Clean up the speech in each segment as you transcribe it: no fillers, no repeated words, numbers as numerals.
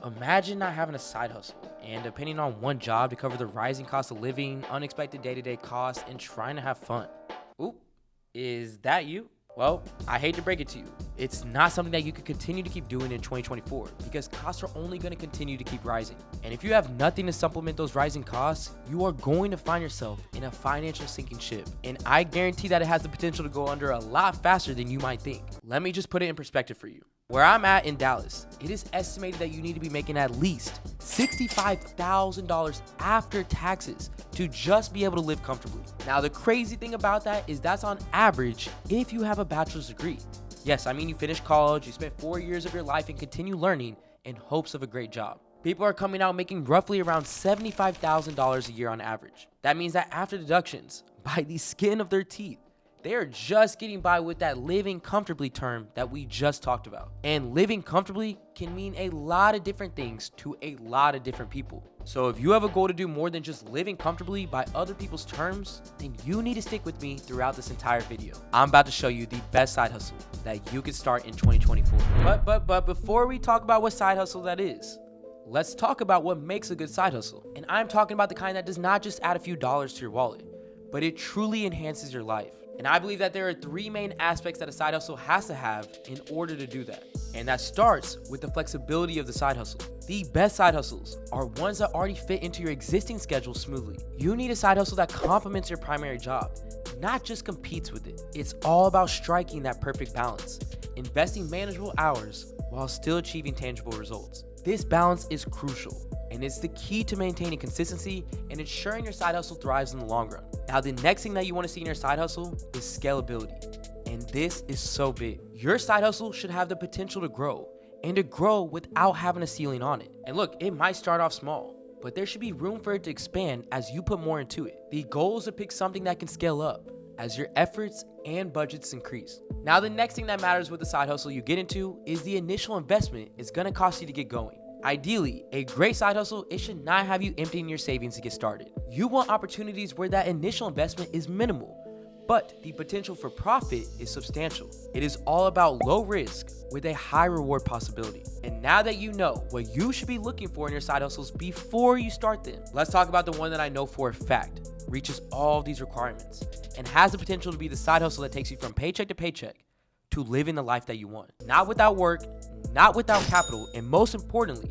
Imagine not having a side hustle and depending on one job to cover the rising cost of living, unexpected day-to-day costs, and trying to have fun. Oop, is that you? Well, I hate to break it to you. It's not something that you can continue to keep doing in 2024 because costs are only going to continue to keep rising. And if you have nothing to supplement those rising costs, you are going to find yourself in a financial sinking ship. And I guarantee that it has the potential to go under a lot faster than you might think. Let me just put it in perspective for you. Where I'm at in Dallas, it is estimated that you need to be making at least $65,000 after taxes to just be able to live comfortably. Now, the crazy thing about that is that's on average if you have a bachelor's degree. Yes, I mean you finish college, you spend 4 years of your life and continue learning in hopes of a great job. People are coming out making roughly around $75,000 a year on average. That means that after deductions, by the skin of their teeth, they are just getting by with that living comfortably term that we just talked about. And living comfortably can mean a lot of different things to a lot of different people. So if you have a goal to do more than just living comfortably by other people's terms, then you need to stick with me throughout this entire video. I'm about to show you the best side hustle that you can start in 2024. But before we talk about what side hustle that is, let's talk about what makes a good side hustle. And I'm talking about the kind that does not just add a few dollars to your wallet, but it truly enhances your life. And I believe that there are 3 main aspects that a side hustle has to have in order to do that. And that starts with the flexibility of the side hustle. The best side hustles are ones that already fit into your existing schedule smoothly. You need a side hustle that complements your primary job, not just competes with it. It's all about striking that perfect balance, investing manageable hours while still achieving tangible results. This balance is crucial, and it's the key to maintaining consistency and ensuring your side hustle thrives in the long run. Now, the next thing that you want to see in your side hustle is scalability. And this is so big. Your side hustle should have the potential to grow, and to grow without having a ceiling on it. And look, it might start off small, but there should be room for it to expand as you put more into it. The goal is to pick something that can scale up as your efforts and budgets increase. Now, the next thing that matters with the side hustle you get into is the initial investment it's gonna cost you to get going. Ideally, a great side hustle, it should not have you emptying your savings to get started. You want opportunities where that initial investment is minimal, but the potential for profit is substantial. It is all about low risk with a high reward possibility. And now that you know what you should be looking for in your side hustles before you start them, let's talk about the one that I know for a fact reaches all of these requirements and has the potential to be the side hustle that takes you from paycheck to paycheck to living the life that you want. Not without work, not without capital, and most importantly,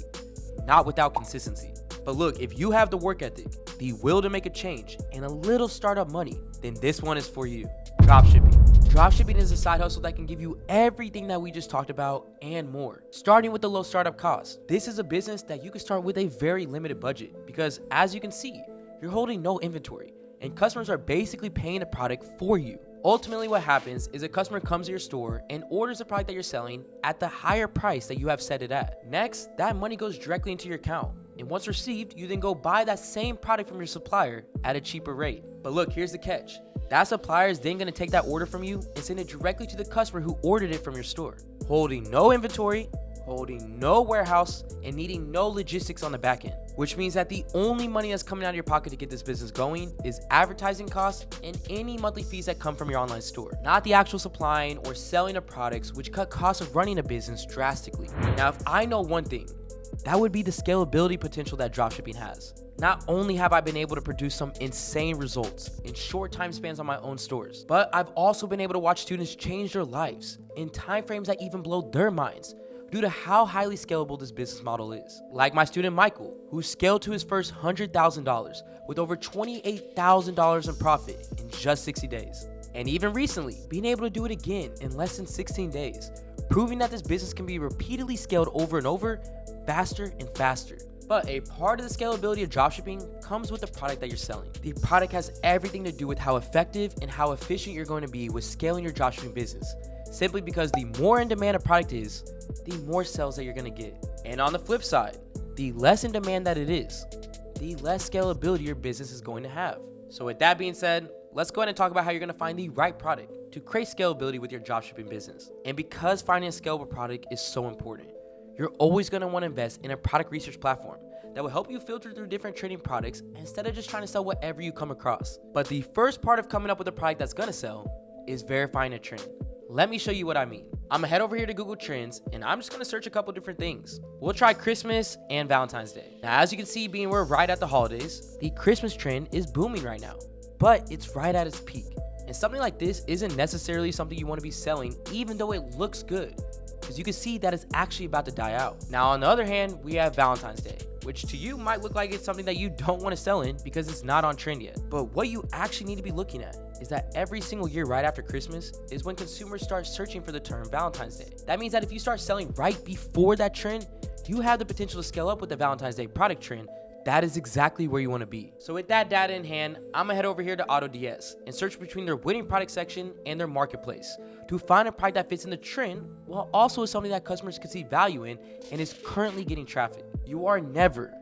not without consistency. But look, if you have the work ethic, the will to make a change, and a little startup money, then this one is for you. Dropshipping. Dropshipping is a side hustle that can give you everything that we just talked about and more. Starting with the low startup cost. This is a business that you can start with a very limited budget because, as you can see, you're holding no inventory, and customers are basically paying the product for you. Ultimately, what happens is a customer comes to your store and orders the product that you're selling at the higher price that you have set it at. Next, that money goes directly into your account. And once received, you then go buy that same product from your supplier at a cheaper rate. But look, here's the catch. That supplier is then going to take that order from you and send it directly to the customer who ordered it from your store, holding no inventory, holding no warehouse, and needing no logistics on the back end. Which means that the only money that's coming out of your pocket to get this business going is advertising costs and any monthly fees that come from your online store, not the actual supplying or selling of products, which cut costs of running a business drastically. Now, if I know one thing, that would be the scalability potential that dropshipping has. Not only have I been able to produce some insane results in short time spans on my own stores, but I've also been able to watch students change their lives in timeframes that even blow their minds due to how highly scalable this business model is. Like my student Michael, who scaled to his first $100,000 with over $28,000 in profit in just 60 days. And even recently, being able to do it again in less than 16 days, proving that this business can be repeatedly scaled over and over, faster and faster. But a part of the scalability of dropshipping comes with the product that you're selling. The product has everything to do with how effective and how efficient you're going to be with scaling your dropshipping business. Simply because the more in demand a product is, the more sales that you're going to get. And on the flip side, the less in demand that it is, the less scalability your business is going to have. So with that being said, let's go ahead and talk about how you're going to find the right product to create scalability with your dropshipping business. And because finding a scalable product is so important, you're always going to want to invest in a product research platform that will help you filter through different trending products instead of just trying to sell whatever you come across. But the first part of coming up with a product that's going to sell is verifying a trend. Let me show you what I mean. I'm gonna head over here to Google Trends and I'm just gonna search a couple different things. We'll try Christmas and Valentine's Day. Now, as you can see, being we're right at the holidays, the Christmas trend is booming right now, but it's right at its peak. And something like this isn't necessarily something you want to be selling, even though it looks good, because you can see that it's actually about to die out. Now, on the other hand, we have Valentine's Day, which to you might look like it's something that you don't want to sell in because it's not on trend yet. But what you actually need to be looking at is that every single year right after Christmas is when consumers start searching for the term Valentine's Day. That means that if you start selling right before that trend, you have the potential to scale up with the Valentine's Day product trend. That is exactly where you want to be. So with that data in hand, I'm gonna head over here to AutoDS and search between their winning product section and their marketplace to find a product that fits in the trend while also is something that customers can see value in and is currently getting traffic. You are never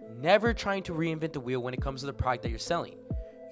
trying to reinvent the wheel when it comes to the product that you're selling.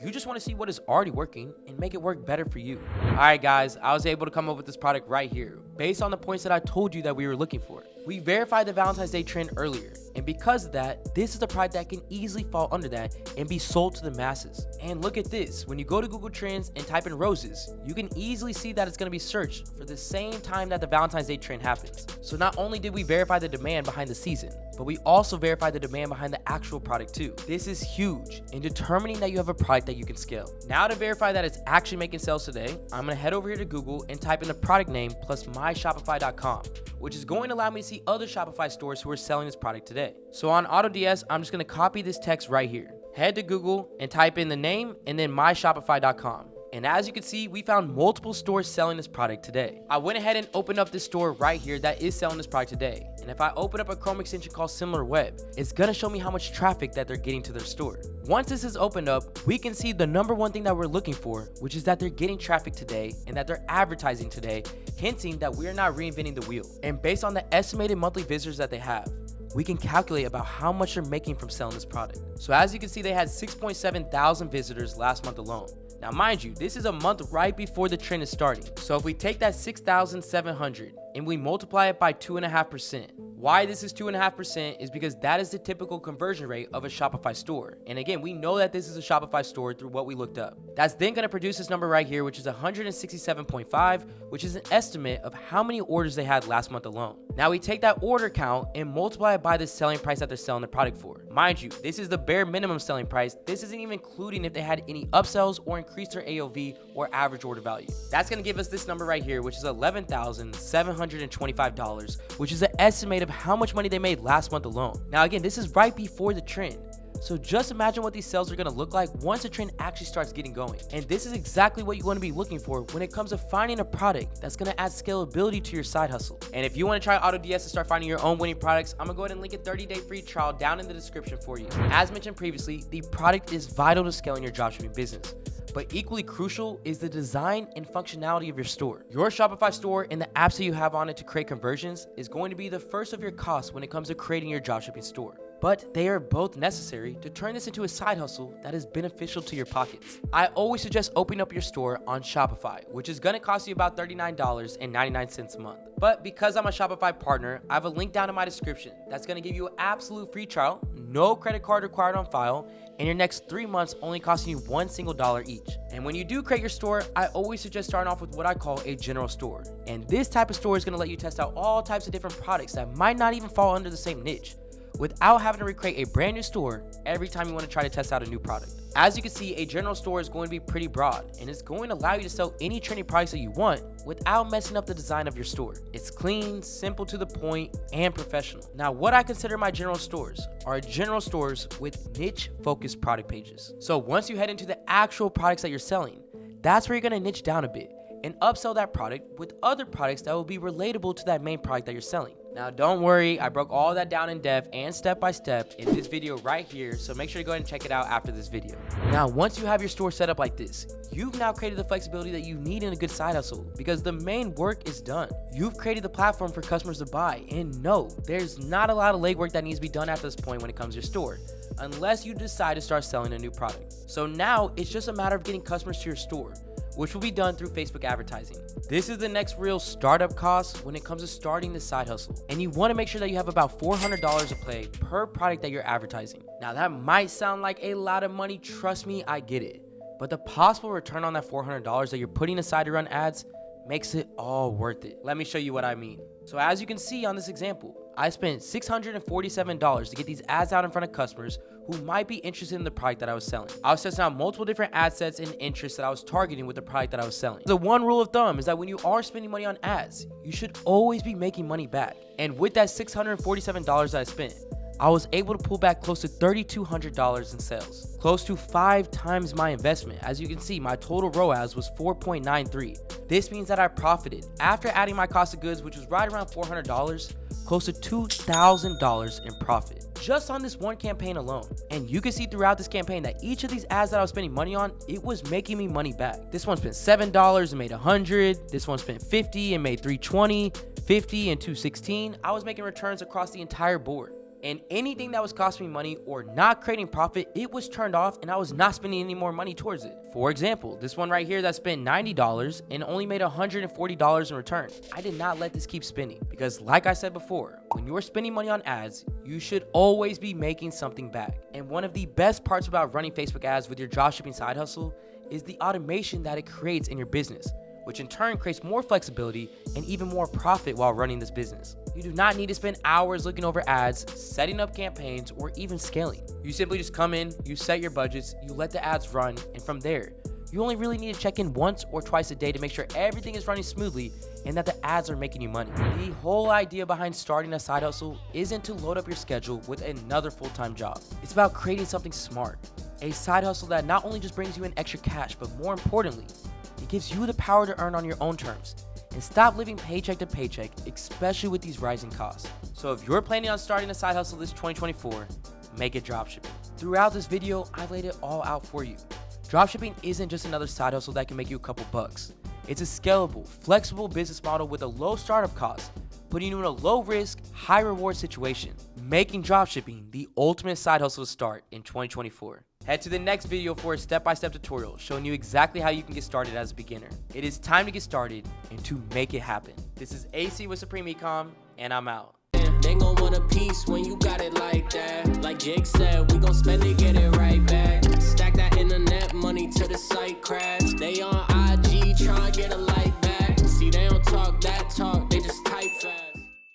You just want to see what is already working and make it work better for you. All right, guys, I was able to come up with this product right here based on the points that I told you that we were looking for. We verified the Valentine's Day trend earlier, and because of that, this is the product that can easily fall under that and be sold to the masses. And look at this, when you go to Google Trends and type in roses, you can easily see that it's going to be searched for the same time that the Valentine's Day trend happens. So not only did we verify the demand behind the season, but we also verified the demand behind the actual product too. This is huge in determining that you have a product that you can scale. Now, to verify that it's actually making sales today, I'm going to head over here to Google and type in the product name plus myshopify.com, which is going to allow me to see other Shopify stores who are selling this product today. So on AutoDS, I'm just going to copy this text right here. Head to Google and type in the name and then myshopify.com. And as you can see, we found multiple stores selling this product today. I went ahead and opened up this store right here that is selling this product today. And if I open up a Chrome extension called SimilarWeb, it's gonna show me how much traffic that they're getting to their store. Once this is opened up, we can see the number one thing that we're looking for, which is that they're getting traffic today and that they're advertising today, hinting that we're not reinventing the wheel. And based on the estimated monthly visitors that they have, we can calculate about how much they're making from selling this product. So as you can see, they had 6.7 thousand visitors last month alone. Now, mind you, this is a month right before the trend is starting. So if we take that 6,700 and we multiply it by 2.5%, why this is 2.5% is because that is the typical conversion rate of a Shopify store. And again, we know that this is a Shopify store through what we looked up. That's then going to produce this number right here, which is 167.5, which is an estimate of how many orders they had last month alone. Now we take that order count and multiply it by the selling price that they're selling the product for. Mind you, this is the bare minimum selling price. This isn't even including if they had any upsells or increased their AOV or average order value. That's going to give us this number right here, which is $11,725, which is an estimate of how much money they made last month alone. Now again, this is right before the trend. So just imagine what these sales are going to look like once the trend actually starts getting going. And this is exactly what you want to be looking for when it comes to finding a product that's going to add scalability to your side hustle. And if you want to try AutoDS to start finding your own winning products, I'm going to go ahead and link a 30-day free trial down in the description for you. As mentioned previously, the product is vital to scaling your dropshipping business. But equally crucial is the design and functionality of your store. Your Shopify store and the apps that you have on it to create conversions is going to be the first of your costs when it comes to creating your dropshipping store. But they are both necessary to turn this into a side hustle that is beneficial to your pockets. I always suggest opening up your store on Shopify, which is going to cost you about $39.99 a month. But because I'm a Shopify partner, I have a link down in my description that's going to give you an absolute free trial, no credit card required on file, and your next 3 months only costing you $1 single each. And when you do create your store, I always suggest starting off with what I call a general store. And this type of store is going to let you test out all types of different products that might not even fall under the same niche, without having to recreate a brand new store every time you want to try to test out a new product. As you can see, a general store is going to be pretty broad, and it's going to allow you to sell any trendy products that you want without messing up the design of your store. It's clean, simple to the point, and professional. Now, what I consider my general stores are general stores with niche-focused product pages. So once you head into the actual products that you're selling, that's where you're going to niche down a bit and upsell that product with other products that will be relatable to that main product that you're selling. Now, don't worry, I broke all that down in depth and step by step in this video right here, so make sure to go ahead and check it out after this video. Now, once you have your store set up like this, you've now created the flexibility that you need in a good side hustle because the main work is done. You've created the platform for customers to buy, and no, there's not a lot of legwork that needs to be done at this point when it comes to your store, unless you decide to start selling a new product. So now it's just a matter of getting customers to your store, which will be done through Facebook advertising. This is the next real startup cost when it comes to starting this side hustle. And you want to make sure that you have about $400 to play per product that you're advertising. Now that might sound like a lot of money, trust me, I get it. But the possible return on that $400 that you're putting aside to run ads makes it all worth it. Let me show you what I mean. So as you can see on this example, I spent $647 to get these ads out in front of customers who might be interested in the product that I was selling. I was testing out multiple different ad sets and interests that I was targeting with the product that I was selling. The one rule of thumb is that when you are spending money on ads, you should always be making money back. And with that $647 that I spent, I was able to pull back close to $3,200 in sales, close to 5 times my investment. As you can see, my total ROAS was 4.93. This means that I profited, after adding my cost of goods, which was right around $400, close to $2,000 in profit, just on this one campaign alone. And you can see throughout this campaign that each of these ads that I was spending money on, it was making me money back. This one spent $7 and made $100. This one spent $50 and made $320, $50 and $216. I was making returns across the entire board. And anything that was costing me money or not creating profit, it was turned off and I was not spending any more money towards it. For example, this one right here that spent $90 and only made $140 in return. I did not let this keep spinning because, like I said before, when you're spending money on ads, you should always be making something back. And one of the best parts about running Facebook ads with your dropshipping side hustle is the automation that it creates in your business, which in turn creates more flexibility and even more profit while running this business. You do not need to spend hours looking over ads, setting up campaigns, or even scaling. You simply just come in, you set your budgets, you let the ads run, and from there, you only really need to check in once or twice a day to make sure everything is running smoothly and that the ads are making you money. The whole idea behind starting a side hustle isn't to load up your schedule with another full-time job. It's about creating something smart, a side hustle that not only just brings you in extra cash, but more importantly, it gives you the power to earn on your own terms and stop living paycheck to paycheck, especially with these rising costs. So if you're planning on starting a side hustle this 2024, make it dropshipping. Throughout this video, I laid it all out for you. Dropshipping isn't just another side hustle that can make you a couple bucks. It's a scalable, flexible business model with a low startup cost, putting you in a low risk, high reward situation, making dropshipping the ultimate side hustle to start in 2024. Head to the next video for a step-by-step tutorial showing you exactly how you can get started as a beginner. It is time to get started and to make it happen. This is AC with Supreme Ecom, and I'm out. They gon' want a piece when you got it like that. Like Jake said, we gon' spend it, get it right back. Stack that internet money till the site crash.